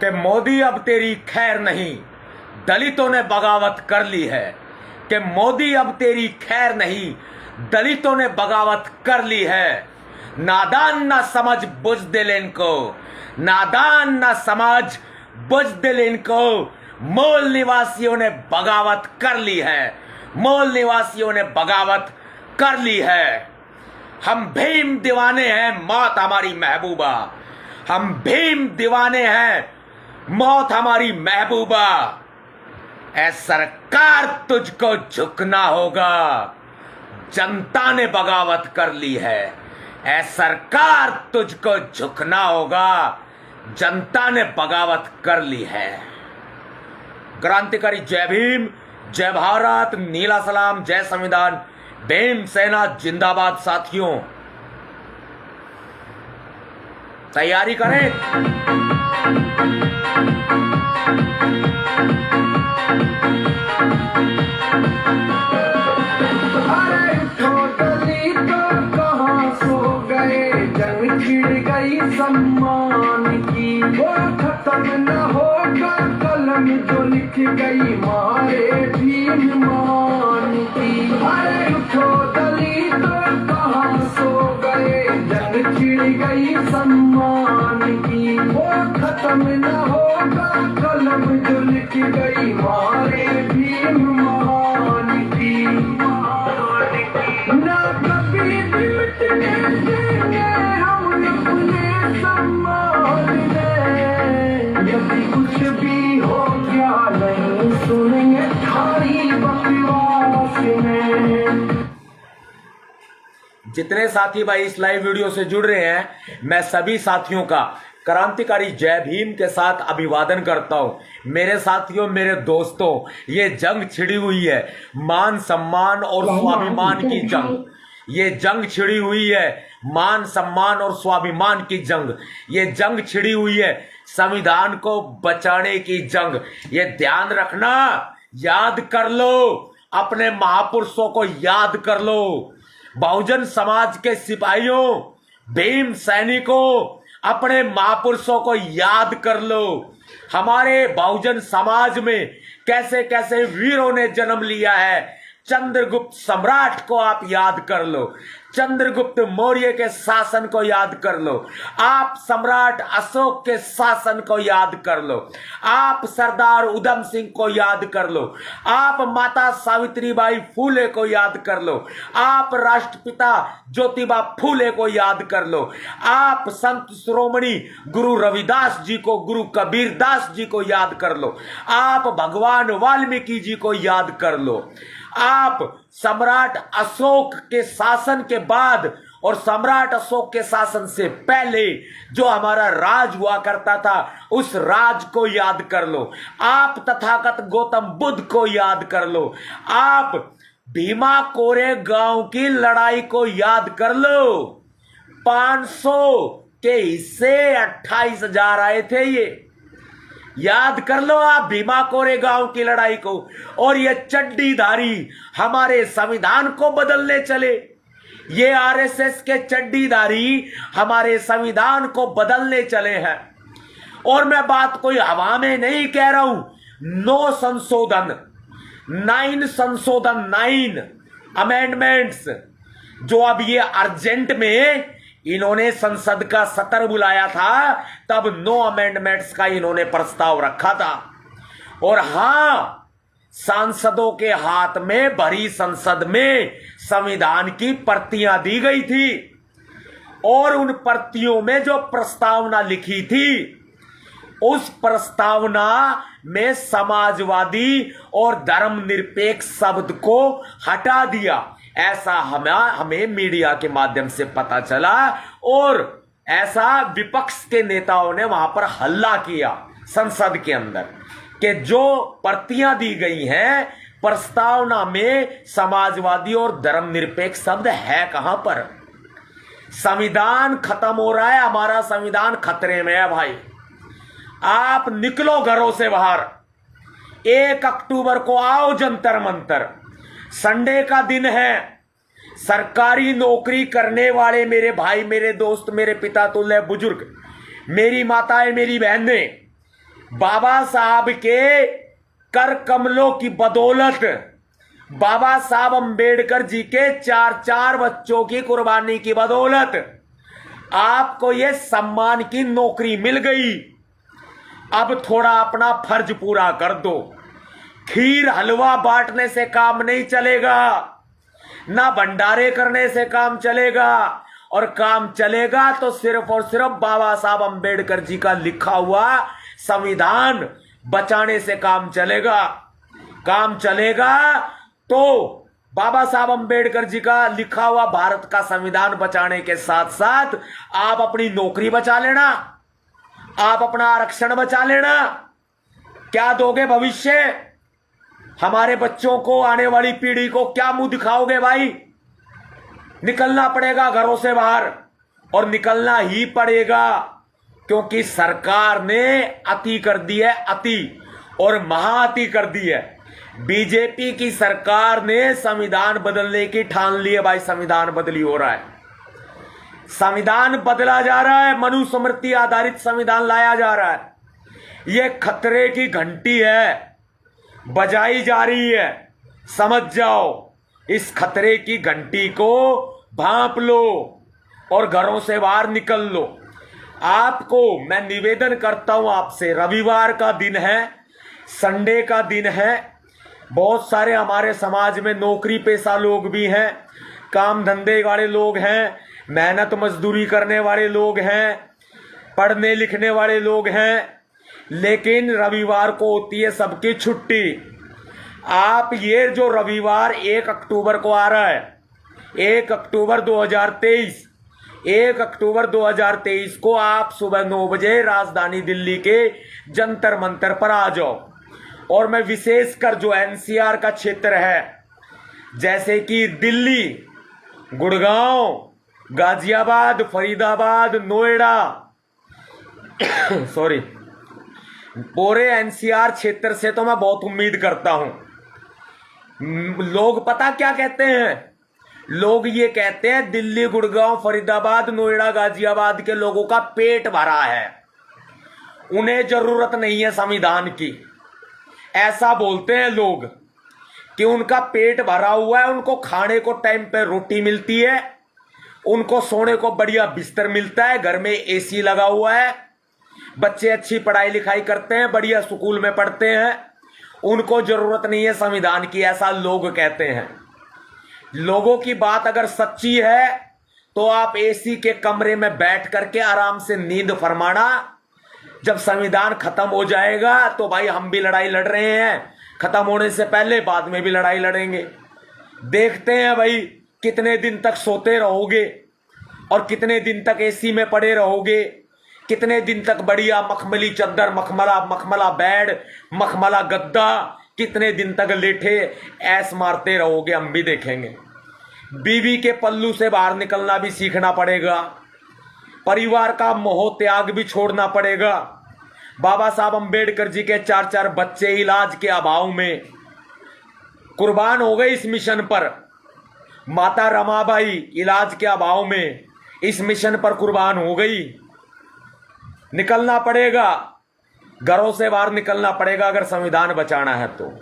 कि मोदी अब तेरी खैर नहीं, दलितों ने बगावत कर ली है। कि मोदी अब तेरी खैर नहीं, दलितों ने बगावत कर ली है। नादान ना समझ बुज़दिल इनको, नादान ना समझ बुज़दिल इनको, मूल निवासियों ने बगावत कर ली है। मूल निवासियों ने बगावत कर ली है। हम भीम दीवाने हैं, मौत हमारी महबूबा। हम भीम दीवाने हैं, मौत हमारी महबूबा। ऐ सरकार तुझको झुकना होगा, जनता ने बगावत कर ली है। ऐ सरकार तुझको झुकना होगा, जनता ने बगावत कर ली है। क्रांतिकारी जय भीम, जय भारत, नीला सलाम, जय संविधान, भीम सेना जिंदाबाद। साथियों तैयारी करें। सम्मान की वो खत्म न होगा कलम जो लिख गई मारे भीम मान की। अरे उठो दलितों कहाँ सो गए, जंग छिड़ गई सम्मान की। वो खत्म न होगा कलम जो लिख गई मारे भीम मान की। ना कभी भी मिटने देंगे हम अपने सम्मान में, यदि कुछ भी हो गया नहीं सुनेंगे थारी बकवास में। जितने साथी भाई इस लाइव वीडियो से जुड़ रहे हैं, मैं सभी साथियों का क्रांतिकारी जय भीम के साथ अभिवादन करता हूं। मेरे साथियों, मेरे दोस्तों, ये जंग छिड़ी हुई है मान सम्मान और स्वाभिमान की जंग। ये जंग छिड़ी हुई है मान सम्मान और स्वाभिमान की जंग। ये जंग छिड़ी हुई है संविधान को बचाने की जंग। ये ध्यान रखना, याद कर लो, अपने महापुरुषों को याद कर लो। बहुजन समाज के सिपाहियों, भीम सैनिकों, अपने महापुरुषों को याद कर लो। हमारे बहुजन समाज में कैसे कैसे वीरों ने जन्म लिया है। चंद्रगुप्त सम्राट को आप याद कर लो, चंद्रगुप्त मौर्य के शासन को याद कर लो, आप सम्राट अशोक के शासन को याद कर लो, आप सरदार उधम सिंह को याद कर लो, आप माता सावित्रीबाई फूले को याद कर लो, आप राष्ट्रपिता ज्योतिबा फूले को याद कर लो, आप संत शिरोमणि गुरु रविदास जी को, गुरु कबीरदास जी को याद कर लो, आप भगवान वाल्मीकि जी को याद कर लो, आप सम्राट अशोक के शासन के बाद और सम्राट अशोक के शासन से पहले जो हमारा राज हुआ करता था उस राज को याद कर लो, आप तथागत गौतम बुद्ध को याद कर लो, आप भीमा कोरे गांव की लड़ाई को याद कर लो। 500 के हिस्से 28,000 आए थे। ये याद कर लो आप भीमा कोरे गांव की लड़ाई को। और ये चड्डीधारी हमारे संविधान को बदलने चले। ये आरएसएस के चड्डीधारी हमारे संविधान को बदलने चले हैं। और मैं बात कोई हवा में नहीं कह रहा हूं। 9 संशोधन, 9 अमेंडमेंट्स जो अब ये अर्जेंट में इन्होंने संसद का सत्र बुलाया था, तब 9 अमेंडमेंट्स का इन्होंने प्रस्ताव रखा था। और हां, सांसदों के हाथ में भरी संसद में संविधान की प्रतियां दी गई थी और उन प्रतियों में जो प्रस्तावना लिखी थी उस प्रस्तावना में समाजवादी और धर्मनिरपेक्ष शब्द को हटा दिया। ऐसा हमें मीडिया के माध्यम से पता चला और ऐसा विपक्ष के नेताओं ने वहां पर हल्ला किया संसद के अंदर कि जो प्रतियां दी गई हैं प्रस्तावना में समाजवादी और धर्मनिरपेक्ष शब्द है कहां पर। संविधान खत्म हो रहा है, हमारा संविधान खतरे में है भाई। आप निकलो घरों से बाहर। 1 अक्टूबर को आओ जंतर मंतर, संडे का दिन है। सरकारी नौकरी करने वाले मेरे भाई, मेरे दोस्त, मेरे पिता तुल्य बुजुर्ग, मेरी माताएं, मेरी बहनें, बाबा साहब के कर कमलों की बदौलत, बाबा साहब अंबेडकर जी के 4-4 बच्चों की कुर्बानी की बदौलत आपको यह सम्मान की नौकरी मिल गई। अब थोड़ा अपना फर्ज पूरा कर दो। खीर हलवा बांटने से काम नहीं चलेगा, ना भंडारे करने से काम चलेगा, और काम चलेगा तो सिर्फ और सिर्फ बाबा साहब अंबेडकर जी का लिखा हुआ संविधान बचाने से काम चलेगा। काम चलेगा तो बाबा साहब अंबेडकर जी का लिखा हुआ भारत का संविधान बचाने के साथ साथ आप अपनी नौकरी बचा लेना, आप अपना आरक्षण बचा लेना। क्या दोगे भविष्य? हमारे बच्चों को, आने वाली पीढ़ी को क्या मुंह दिखाओगे भाई? निकलना पड़ेगा घरों से बाहर, और निकलना ही पड़ेगा, क्योंकि सरकार ने अति कर दी है, अति और महाअति कर दी है। बीजेपी की सरकार ने संविधान बदलने की ठान ली है भाई। संविधान बदली हो रहा है, संविधान बदला जा रहा है, मनुस्मृति आधारित संविधान लाया जा रहा है। यह खतरे की घंटी है, बजाई जा रही है। समझ जाओ, इस खतरे की घंटी को भांप लो और घरों से बाहर निकल लो। आपको मैं निवेदन करता हूं आपसे, रविवार का दिन है, संडे का दिन है, बहुत सारे हमारे समाज में नौकरी पेशा लोग भी हैं, काम धंधे वाले लोग हैं, मेहनत मजदूरी करने वाले लोग हैं, पढ़ने लिखने वाले लोग हैं, लेकिन रविवार को होती है सबकी छुट्टी। आप ये जो रविवार 1 अक्टूबर को आ रहा है, 1 अक्टूबर 2023, 1 अक्टूबर 2023 को आप सुबह 9 बजे राजधानी दिल्ली के जंतर मंतर पर आ जाओ। और मैं विशेषकर जो एनसीआर का क्षेत्र है, जैसे कि दिल्ली, गुड़गांव, गाजियाबाद, फरीदाबाद, नोएडा सॉरी, पूरे एनसीआर क्षेत्र से तो मैं बहुत उम्मीद करता हूं। लोग पता क्या कहते हैं? लोग ये कहते हैं दिल्ली, गुड़गांव, फरीदाबाद, नोएडा, गाजियाबाद के लोगों का पेट भरा है, उन्हें जरूरत नहीं है संविधान की। ऐसा बोलते हैं लोग कि उनका पेट भरा हुआ है, उनको खाने को टाइम पे रोटी मिलती है, उनको सोने को बढ़िया बिस्तर मिलता है, घर में एसी लगा हुआ है, बच्चे अच्छी पढ़ाई लिखाई करते हैं, बढ़िया स्कूल में पढ़ते हैं, उनको जरूरत नहीं है संविधान की, ऐसा लोग कहते हैं। लोगों की बात अगर सच्ची है तो आप एसी के कमरे में बैठ करके आराम से नींद फरमाना। जब संविधान खत्म हो जाएगा तो भाई हम भी लड़ाई लड़ रहे हैं, खत्म होने से पहले बाद में भी लड़ाई लड़ेंगे। देखते हैं भाई कितने दिन तक सोते रहोगे और कितने दिन तक एसी में पड़े रहोगे, कितने दिन तक बढ़िया मखमली चद्दर, मखमला बेड, मखमला गद्दा, कितने दिन तक लेटे ऐस मारते रहोगे, हम भी देखेंगे। बीवी के पल्लू से बाहर निकलना भी सीखना पड़ेगा, परिवार का मोह त्याग भी छोड़ना पड़ेगा। बाबा साहब अंबेडकर जी के 4-4 बच्चे इलाज के अभाव में कुर्बान हो गए इस मिशन पर। माता रमाबाई इलाज के अभाव में इस मिशन पर कुर्बान हो गई। निकलना पड़ेगा, घरों से बाहर निकलना पड़ेगा अगर संविधान बचाना है तो।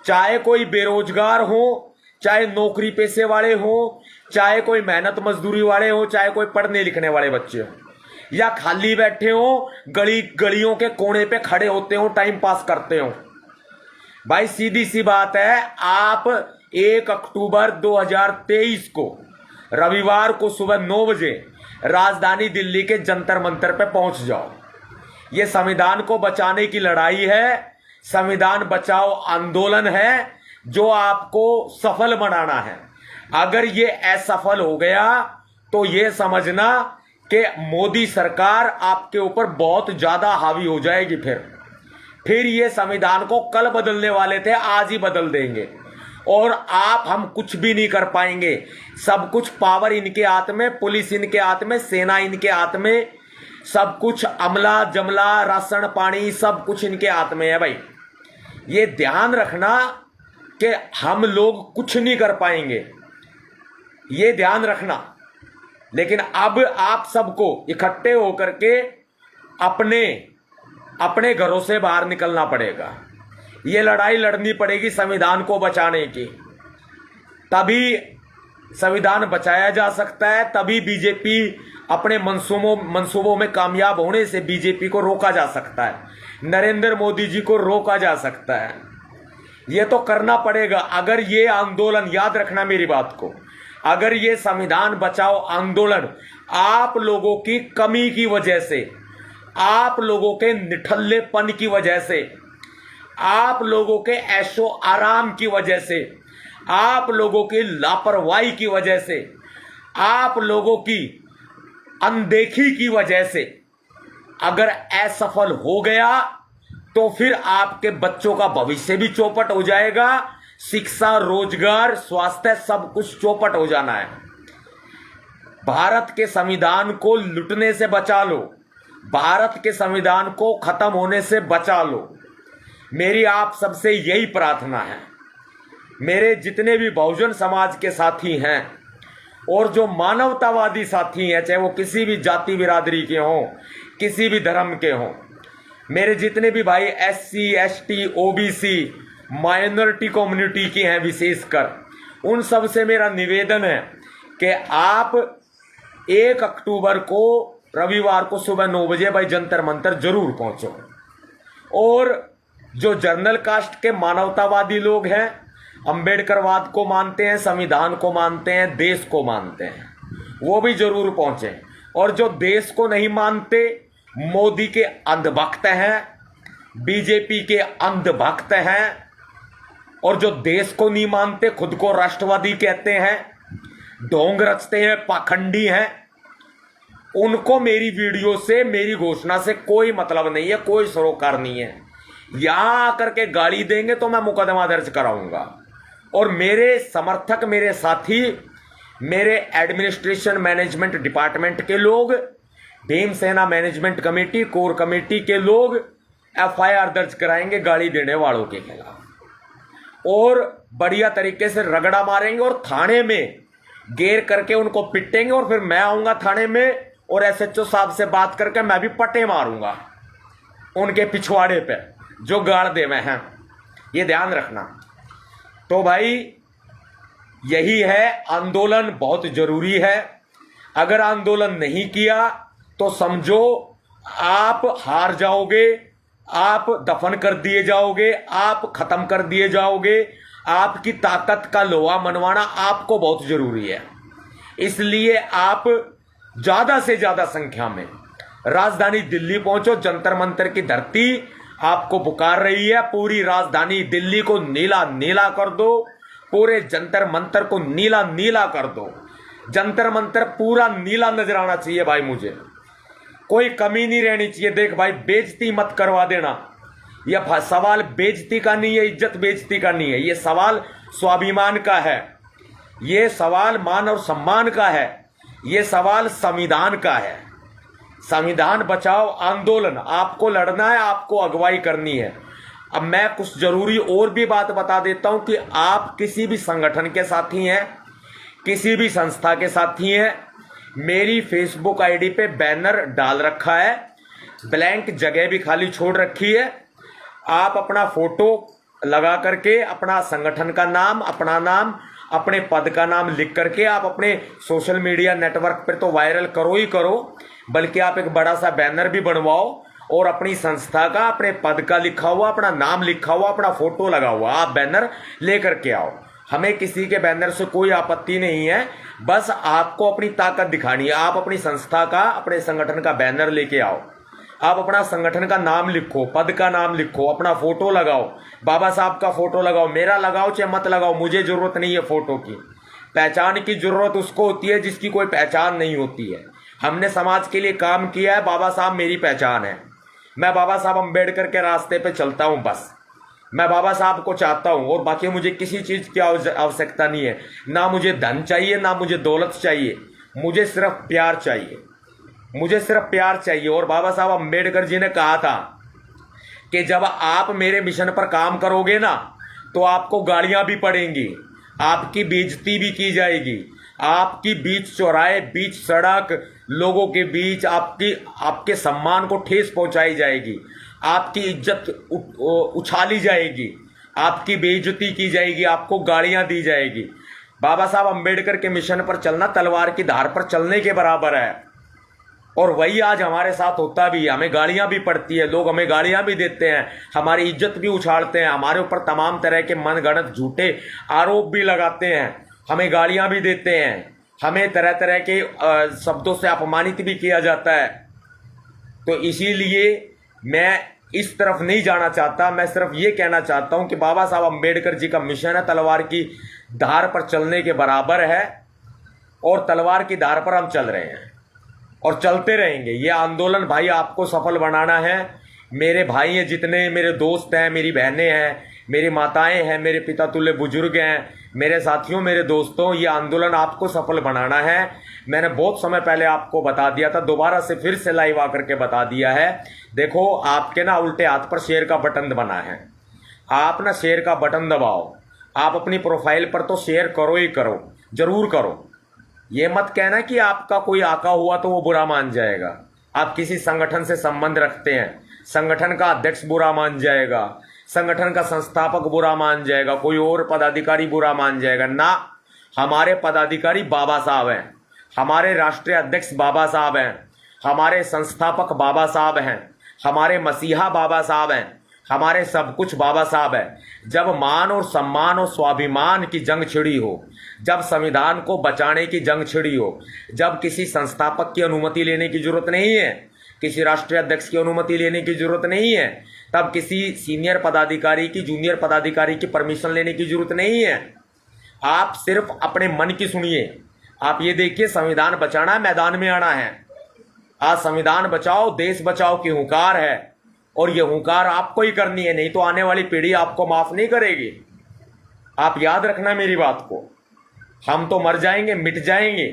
चाहे कोई बेरोजगार हो, चाहे नौकरी पेशे वाले हो, चाहे कोई मेहनत मजदूरी वाले हो, चाहे कोई पढ़ने लिखने वाले बच्चे हो, या खाली बैठे हो, गलियों के कोने पे खड़े होते हो, टाइम पास करते हो। भाई सीधी सी बात है, आप 1 अक्टूबर 2023 को रविवार को सुबह 9 बजे राजधानी दिल्ली के जंतर मंतर पे पहुंच जाओ। ये संविधान को बचाने की लड़ाई है, संविधान बचाओ आंदोलन है जो आपको सफल बनाना है। अगर ये असफल हो गया तो ये समझना कि मोदी सरकार आपके ऊपर बहुत ज्यादा हावी हो जाएगी। फिर ये संविधान को कल बदलने वाले थे, आज ही बदल देंगे और हम कुछ भी नहीं कर पाएंगे। सब कुछ पावर इनके हाथ में, पुलिस इनके हाथ में, सेना इनके हाथ में, सब कुछ अमला जमला, राशन पानी सब कुछ इनके हाथ में है। भाई ये ध्यान रखना कि हम लोग कुछ नहीं कर पाएंगे, ये ध्यान रखना। लेकिन अब आप सबको इकट्ठे होकर के अपने अपने घरों से बाहर निकलना पड़ेगा। ये लड़ाई लड़नी पड़ेगी संविधान को बचाने की, तभी संविधान बचाया जा सकता है, तभी बीजेपी अपने मंसूबों में कामयाब होने से बीजेपी को रोका जा सकता है, नरेंद्र मोदी जी को रोका जा सकता है। ये तो करना पड़ेगा। अगर ये आंदोलन, याद रखना मेरी बात को, अगर ये संविधान बचाओ आंदोलन आप लोगों की कमी की वजह से, आप लोगों के निठल्लेपन की वजह से, आप लोगों के ऐशो आराम की वजह से, आप लोगों की लापरवाही की वजह से, आप लोगों की अनदेखी की वजह से अगर असफल हो गया तो फिर आपके बच्चों का भविष्य भी चौपट हो जाएगा। शिक्षा, रोजगार, स्वास्थ्य, सब कुछ चौपट हो जाना है। भारत के संविधान को लुटने से बचा लो, भारत के संविधान को खत्म होने से बचा लो। मेरी आप सबसे यही प्रार्थना है। मेरे जितने भी बहुजन समाज के साथी हैं और जो मानवतावादी साथी हैं, चाहे वो किसी भी जाति बिरादरी के हों, किसी भी धर्म के हों, मेरे जितने भी भाई SC, ST, OBC, minority community के हैं विशेषकर, उन सब से मेरा निवेदन है कि आप 1 अक्टूबर को रविवार को सुबह 9 बजे भाई जंतर मंतर जरूर पहुंचो। और जो जर्नल कास्ट के मानवतावादी लोग हैं, अंबेडकरवाद को मानते हैं, संविधान को मानते हैं, देश को मानते हैं, वो भी जरूर पहुंचे। और जो देश को नहीं मानते, मोदी के अंधभक्त हैं, बीजेपी के अंधभक्त हैं, और जो देश को नहीं मानते, खुद को राष्ट्रवादी कहते हैं, ढोंग रचते हैं, पाखंडी हैं, उनको मेरी वीडियो से, मेरी घोषणा से कोई मतलब नहीं है, कोई सरोकार नहीं है। यहां आकर के गाली देंगे तो मैं मुकदमा दर्ज कराऊंगा। और मेरे समर्थक, मेरे साथी, मेरे एडमिनिस्ट्रेशन मैनेजमेंट डिपार्टमेंट के लोग, Bhimsena management committee, core committee के लोग FIR दर्ज कराएंगे गाली देने वालों के खिलाफ, और बढ़िया तरीके से रगड़ा मारेंगे और थाने में घेर करके उनको पिटेंगे। और फिर मैं आऊंगा थाने में और SHO साहब से बात करके मैं भी पट्टे मारूंगा उनके पिछवाड़े पे जो गाड़ दे में हैं। ये ध्यान रखना। तो भाई यही है, आंदोलन बहुत जरूरी है। अगर आंदोलन नहीं किया तो समझो आप हार जाओगे, आप दफन कर दिए जाओगे, आप खत्म कर दिए जाओगे। आपकी ताकत का लोहा मनवाना आपको बहुत जरूरी है। इसलिए आप ज्यादा से ज्यादा संख्या में राजधानी दिल्ली पहुंचो। जंतर मंतर की धरती आपको पुकार रही है। पूरी राजधानी दिल्ली को नीला नीला कर दो, पूरे जंतर मंतर को नीला नीला कर दो। जंतर मंतर पूरा नीला नजर आना चाहिए भाई, मुझे कोई कमी नहीं रहनी चाहिए। देख भाई, बेइज्जती मत करवा देना। यह सवाल बेइज्जती का नहीं है, इज्जत बेइज्जती का नहीं है, यह सवाल स्वाभिमान का है, यह सवाल मान और सम्मान का है, यह सवाल संविधान का है। संविधान बचाओ आंदोलन आपको लड़ना है, आपको अगुवाई करनी है। अब मैं कुछ जरूरी और भी बात बता देता हूं कि आप किसी भी संगठन के साथी हैं, किसी भी संस्था के साथी हैं, मेरी फेसबुक आईडी पे बैनर डाल रखा है, ब्लैंक जगह भी खाली छोड़ रखी है। आप अपना फोटो लगा करके अपना संगठन का नाम, अपना नाम, अपने पद का नाम लिख करके आप अपने सोशल मीडिया नेटवर्क पर तो वायरल करो ही करो, बल्कि आप एक बड़ा सा बैनर भी बनवाओ और अपनी संस्था का, अपने पद का लिखा हुआ, अपना नाम लिखा हुआ, अपना फोटो लगा हुआ आप बैनर लेकर के आओ। हमें किसी के बैनर से कोई आपत्ति नहीं है, बस आपको अपनी ताकत दिखानी है। आप अपनी संस्था का, अपने संगठन का बैनर लेके आओ, आप अपना संगठन का नाम लिखो, पद का नाम लिखो, अपना फोटो लगाओ, बाबा साहब का फोटो लगाओ, मेरा लगाओ चाहे मत लगाओ, मुझे जरूरत नहीं है फोटो की। पहचान की जरूरत उसको होती है जिसकी कोई पहचान नहीं होती है। हमने समाज के लिए काम किया है, बाबा साहब मेरी पहचान है। मैं बाबा साहब अम्बेडकर के रास्ते पे चलता हूं, बस मैं बाबा साहब को चाहता हूं, और बाकी मुझे किसी चीज की आवश्यकता नहीं है। ना मुझे धन चाहिए, ना मुझे दौलत चाहिए, मुझे सिर्फ प्यार चाहिए, मुझे सिर्फ प्यार चाहिए। और बाबा साहब अम्बेडकर जी ने कहा था कि जब आप मेरे मिशन पर काम करोगे ना तो आपको गालियां भी पड़ेंगी, आपकी बेइज्जती भी की जाएगी, आपकी बीच चौराहे, बीच सड़क, लोगों के बीच आपके सम्मान को ठेस पहुंचाई जाएगी, आपकी इज्जत उछाली जाएगी, आपकी बेइज्जती की जाएगी, आपको गालियां दी जाएगी। बाबा साहब अंबेडकर के मिशन पर चलना तलवार की धार पर चलने के बराबर है, और वही आज हमारे साथ होता भी है। हमें गालियां भी पड़ती है, लोग हमें गालियां भी देते हैं, हमारी इज्जत भी उछालते हैं, हमारे ऊपर तमाम तरह के मनगढ़ंत झूठे आरोप भी लगाते हैं, हमें गालियां भी देते हैं, हमें तरह तरह के शब्दों से अपमानित भी किया जाता है। तो इसीलिए मैं इस तरफ नहीं जाना चाहता। मैं सिर्फ ये कहना चाहता हूं कि बाबा साहब अंबेडकर जी का मिशन है तलवार की धार पर चलने के बराबर है, और तलवार की धार पर हम चल रहे हैं और चलते रहेंगे। ये आंदोलन भाई आपको सफल बनाना है। मेरे भाई हैं जितने, मेरे दोस्त हैं, मेरी बहनें हैं, मेरी माताएं हैं, मेरे पिता तुल्य बुजुर्ग हैं, मेरे साथियों, मेरे दोस्तों, ये आंदोलन आपको सफल बनाना है। मैंने बहुत समय पहले आपको बता दिया था, दोबारा से फिर से लाइव आकर के बता दिया है। देखो आपके ना उल्टे हाथ पर शेयर का बटन बना है, आप ना शेयर का बटन दबाओ। आप अपनी प्रोफाइल पर तो शेयर करो ही करो, जरूर करो। ये मत कहना कि आपका कोई आका हुआ तो वो बुरा मान जाएगा। आप किसी संगठन से संबंध रखते हैं, संगठन का अध्यक्ष बुरा मान जाएगा, संगठन का संस्थापक बुरा मान जाएगा, कोई और पदाधिकारी बुरा मान जाएगा ना। हमारे पदाधिकारी बाबा साहब हैं, हमारे राष्ट्रीय अध्यक्ष बाबा साहब हैं, हमारे संस्थापक बाबा साहब हैं, हमारे मसीहा बाबा साहब हैं, हमारे सब कुछ बाबा साहब है। जब मान और सम्मान और स्वाभिमान की जंग छिड़ी हो, जब संविधान को बचाने की जंग छिड़ी हो, जब किसी संस्थापक की अनुमति लेने की जरूरत नहीं है, किसी राष्ट्रीय अध्यक्ष की अनुमति लेने की जरूरत नहीं है, तब किसी सीनियर पदाधिकारी की, जूनियर पदाधिकारी की परमिशन लेने की जरूरत नहीं है। आप सिर्फ अपने मन की सुनिए। आप ये देखिए, संविधान बचाना है, मैदान में आना है। आज संविधान बचाओ देश बचाओ की हुंकार है, और ये हुंकार आपको ही करनी है, नहीं तो आने वाली पीढ़ी आपको माफ नहीं करेगी। आप याद रखना मेरी बात को। हम तो मर जाएंगे, मिट जाएंगे,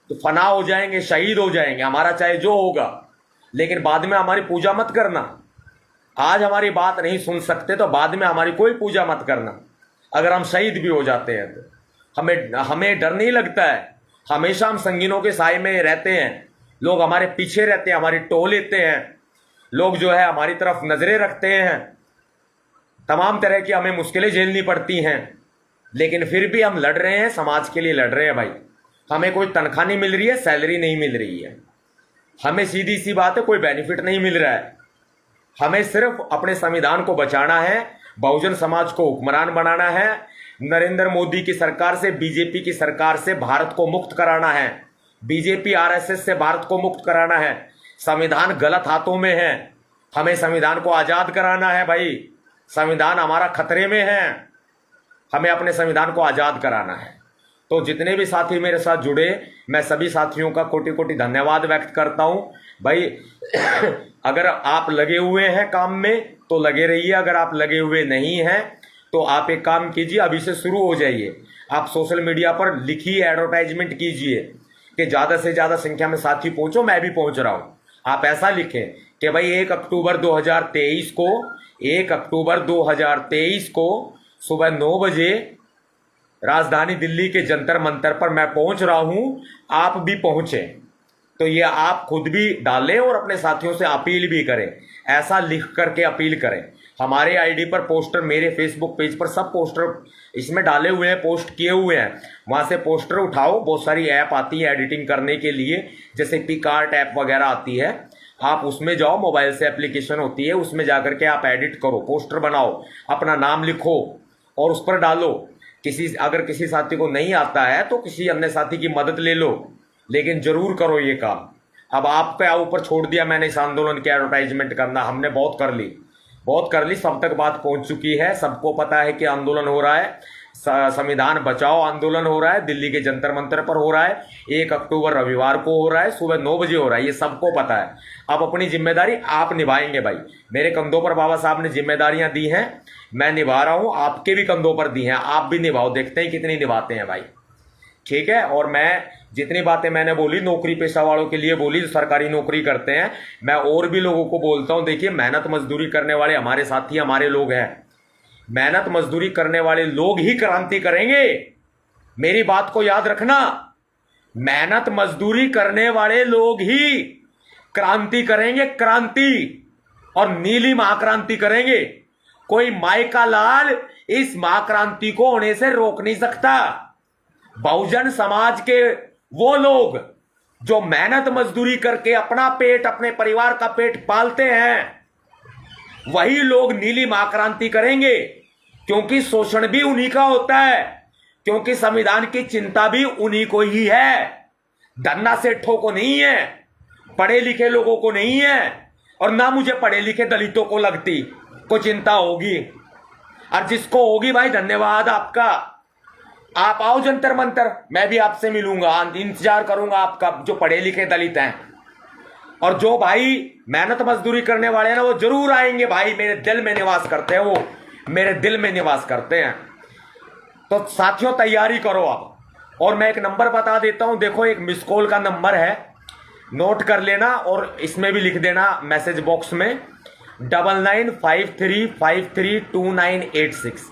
तो फना हो जाएंगे, शहीद हो जाएंगे, हमारा चाहे जो होगा, लेकिन बाद में हमारी पूजा मत करना। आज हमारी बात नहीं सुन सकते तो बाद में हमारी कोई पूजा मत करना। अगर हम शहीद भी हो जाते हैं तो हमें डर नहीं लगता है। हमेशा हम संगीनों के साए में रहते हैं, लोग हमारे पीछे रहते हैं, हमारी टो लेते हैं, लोग जो है हमारी तरफ नजरें रखते हैं, तमाम तरह की हमें मुश्किलें झेलनी पड़ती हैं, लेकिन फिर भी हम लड़ रहे हैं, समाज के लिए लड़ रहे हैं भाई। हमें कोई तनख्वाह नहीं मिल रही है, सैलरी नहीं मिल रही है, हमें सीधी सी बात है कोई बेनिफिट नहीं मिल रहा है। हमें सिर्फ अपने संविधान को बचाना है, बहुजन समाज को हुक्मरान बनाना है, नरेंद्र मोदी की सरकार से, बीजेपी की सरकार से भारत को मुक्त कराना है, बीजेपी आरएसएस से भारत को मुक्त कराना है। संविधान गलत हाथों में है, हमें संविधान को आजाद कराना है भाई। संविधान हमारा खतरे में है, हमें अपने संविधान को आजाद कराना है। तो जितने भी साथी मेरे साथ जुड़े, मैं सभी साथियों का कोटि कोटि धन्यवाद व्यक्त करता हूं भाई। अगर आप लगे हुए हैं काम में तो लगे रहिए, अगर आप लगे हुए नहीं हैं तो आप एक काम कीजिए, अभी से शुरू हो जाइए। आप सोशल मीडिया पर लिखिए, एडवर्टाइजमेंट कीजिए कि ज़्यादा से ज़्यादा संख्या में साथी पहुंचो, मैं भी पहुंच रहा हूं। आप ऐसा लिखें कि भाई 1 अक्टूबर 2023 को सुबह 9 बजे राजधानी दिल्ली के जंतर मंतर पर मैं पहुंच रहा हूं, आप भी पहुंचे। तो ये आप खुद भी डालें और अपने साथियों से अपील भी करें, ऐसा लिख करके अपील करें। हमारे आईडी पर पोस्टर, मेरे फेसबुक पेज पर सब पोस्टर इसमें डाले हुए हैं, पोस्ट किए हुए हैं, वहां से पोस्टर उठाओ। बहुत सारी ऐप आती है एडिटिंग करने के लिए, जैसे पिकआर्ट ऐप वगैरह आती है, आप उसमें जाओ, मोबाइल से एप्लीकेशन होती है, उसमें जाकर के आप एडिट करो, पोस्टर बनाओ, अपना नाम लिखो और उस पर डालो। अगर किसी साथी को नहीं आता है तो किसी अन्य साथी की मदद ले लो, लेकिन जरूर करो ये काम। अब आपके ऊपर छोड़ दिया मैंने इस आंदोलन की एडवर्टाइजमेंट करना, हमने बहुत कर ली, सब तक बात पहुंच चुकी है, सबको पता है कि आंदोलन हो रहा है, संविधान बचाओ आंदोलन हो रहा है, दिल्ली के जंतर मंतर पर हो रहा है, 1 अक्टूबर रविवार को हो रहा है, सुबह 9 बजे हो रहा है, ये सबको पता है। अब अपनी जिम्मेदारी आप निभाएंगे भाई। मेरे कंधों पर बाबा साहब ने जिम्मेदारियां दी हैं, मैं निभा रहा हूं, आपके भी कंधों पर दी हैं, आप भी निभाओ, देखते हैं कितनी निभाते हैं भाई, ठीक है। और मैं जितनी बातें मैंने बोली नौकरी पेशा वालों के लिए बोली, जो सरकारी नौकरी करते हैं, मैं और भी लोगों को बोलता हूं, देखिए मेहनत मजदूरी करने वाले हमारे साथी, हमारे लोग हैं। मेहनत मजदूरी करने वाले लोग ही क्रांति करेंगे, मेरी बात को याद रखना। मेहनत मजदूरी करने वाले लोग ही क्रांति करेंगे, क्रांति, और नीली महाक्रांति करेंगे। कोई माई का लाल इस महाक्रांति को होने से रोक नहीं सकता। बहुजन समाज के वो लोग जो मेहनत मजदूरी करके अपना पेट, अपने परिवार का पेट पालते हैं, वही लोग नीली महाक्रांति करेंगे, क्योंकि शोषण भी उन्हीं का होता है, क्योंकि संविधान की चिंता भी उन्हीं को ही है। धन्ना सेठों को नहीं है, पढ़े लिखे लोगों को नहीं है, और ना मुझे पढ़े लिखे दलितों को लगती को चिंता होगी। और जिसको होगी भाई, धन्यवाद आपका। आप आओ जंतर मंतर, मैं भी आपसे मिलूंगा, इंतजार करूंगा आपका, जो पढ़े लिखे दलित हैं। और जो भाई मेहनत मजदूरी करने वाले हैं ना, वो जरूर आएंगे भाई। मेरे दिल में निवास करते हैं, वो मेरे दिल में निवास करते हैं। तो साथियों तैयारी करो आप। और मैं एक नंबर बता देता हूं, देखो एक मिस कॉल का नंबर है, नोट कर लेना और इसमें भी लिख देना मैसेज बॉक्स में 9953532986।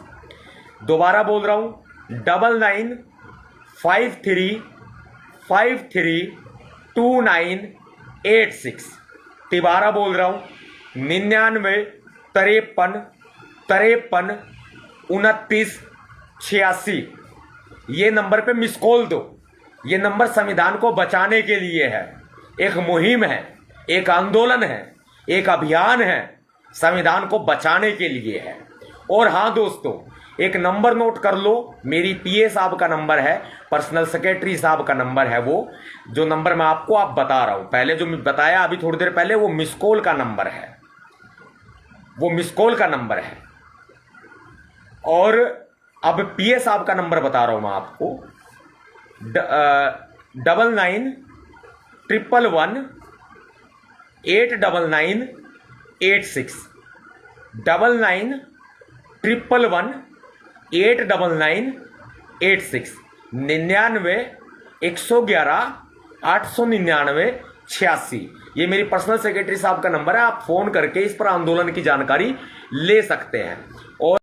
दोबारा बोल रहा हूं 9953532986। तिबारा बोल रहा हूं 9953532986। ये नंबर पे मिस कॉल दो। ये नंबर संविधान को बचाने के लिए है, एक मुहिम है, एक आंदोलन है, एक अभियान है, संविधान को बचाने के लिए है। और हाँ दोस्तों, एक नंबर नोट कर लो, मेरी पीए साहब का नंबर है, पर्सनल सेक्रेटरी साहब का नंबर है। वो जो नंबर मैं आपको आप बता रहा हूं, पहले जो मैं बताया अभी थोड़ी देर पहले, वो मिस कॉल का नंबर है, वो मिस कॉल का नंबर है। और अब पीए साहब का नंबर बता रहा हूं मैं आपको, 9911189986 9911189986 9911189986। ये मेरी पर्सनल सेक्रेटरी साहब का नंबर है। आप फोन करके इस पर आंदोलन की जानकारी ले सकते हैं। और